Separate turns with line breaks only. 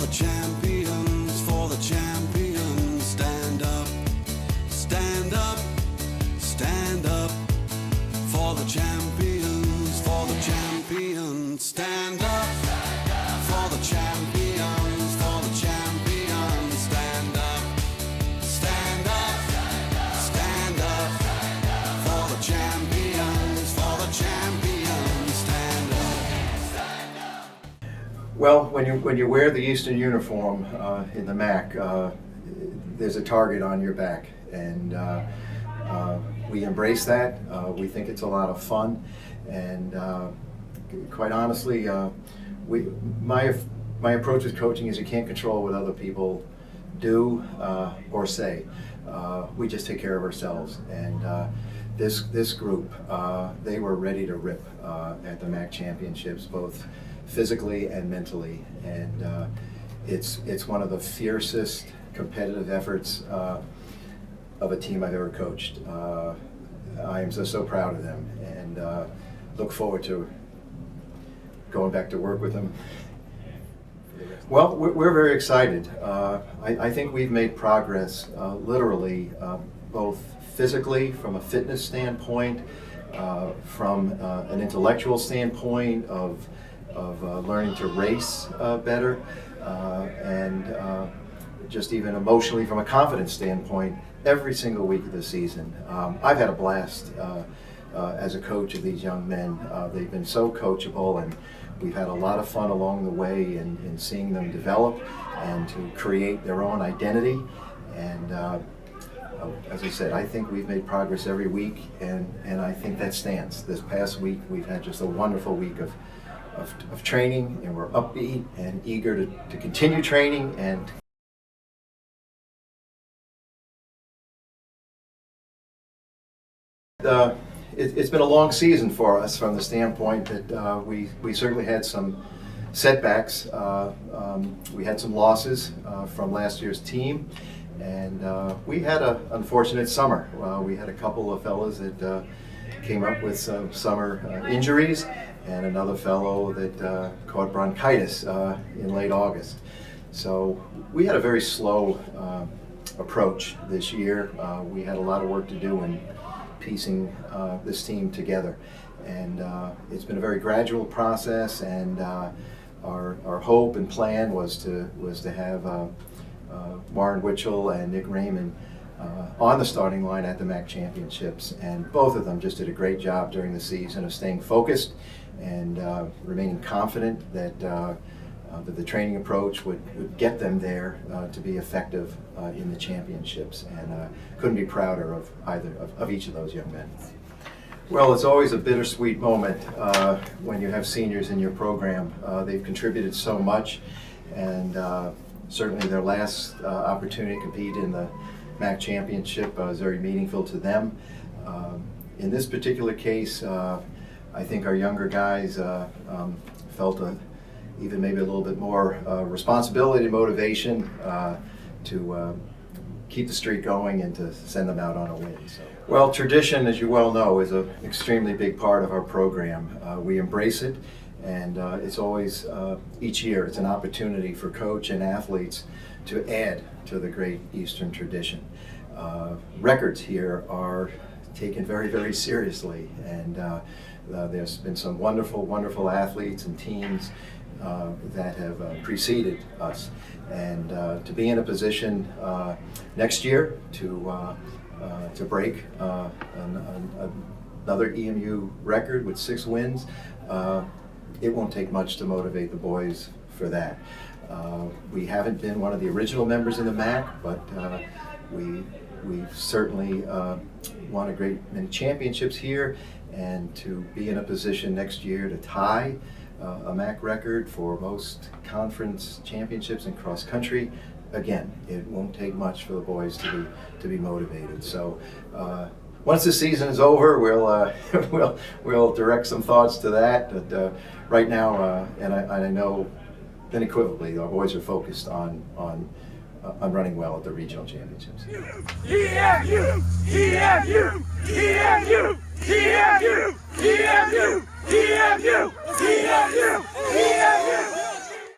the champions, for the champions. Stand up, stand up, stand up. For the champions, for the champions. Stand up, for the champions, for the champions. Stand up, stand up, stand up. For the champions, for the champions. Stand up.
Well, when you wear the Eastern uniform in the MAC, there's a target on your back, and we embrace that. We think it's a lot of fun, and quite honestly, my approach with coaching is you can't control what other people do or say. We just take care of ourselves, and this group, they were ready to rip at the MAC championships, both physically and mentally, and it's one of the fiercest competitive efforts of a team I've ever coached. I am so proud of them, and look forward to going back to work with them. Well, we're very excited. I think we've made progress, literally, both physically, from a fitness standpoint, from an intellectual standpoint of learning to race better, and just even emotionally from a confidence standpoint, every single week of the season. I've had a blast as a coach of these young men. They've been so coachable, and we've had a lot of fun along the way in seeing them develop and to create their own identity. And as I said, I think we've made progress every week, and I think that stands. This past week, we've had just a wonderful week of training, and we're upbeat and eager to continue training. And it's been a long season for us from the standpoint that we certainly had some setbacks. We had some losses from last year's team, and we had an unfortunate summer. We had a couple of fellows that came up with some summer injuries, and another fellow that caught bronchitis in late August. So we had a very slow approach this year. We had a lot of work to do in piecing this team together, and it's been a very gradual process, and our hope and plan was to have Warren Witchell and Nick Raymond on the starting line at the MAC championships, and both of them just did a great job during the season of staying focused and remaining confident that the training approach would get them there to be effective in the championships, and couldn't be prouder of either of each of those young men. Well, it's always a bittersweet moment when you have seniors in your program. They've contributed so much, and certainly their last opportunity to compete in the MAC championship is very meaningful to them. In this particular case, I think our younger guys felt even maybe a little bit more responsibility and motivation to keep the streak going and to send them out on a win. So. Well, tradition, as you well know, is an extremely big part of our program. We embrace it, and it's always, each year, it's an opportunity for coach and athletes to add to the great Eastern tradition. Records here are taken very, very seriously, and there's been some wonderful athletes and teams that have preceded us, and to be in a position next year to break another EMU record with 6 wins, it won't take much to motivate the boys for that. We haven't been one of the original members in the MAC, but we've certainly won a great many championships here, and to be in a position next year to tie a MAC record for most conference championships in cross country, again, it won't take much for the boys to be motivated. So once the season is over, we'll direct some thoughts to that. But right now, and I know unequivocally, our boys are focused on running well at the regional championships.
EMU! EMU! EMU! EMU! EMU! EMU! EMU! EMU!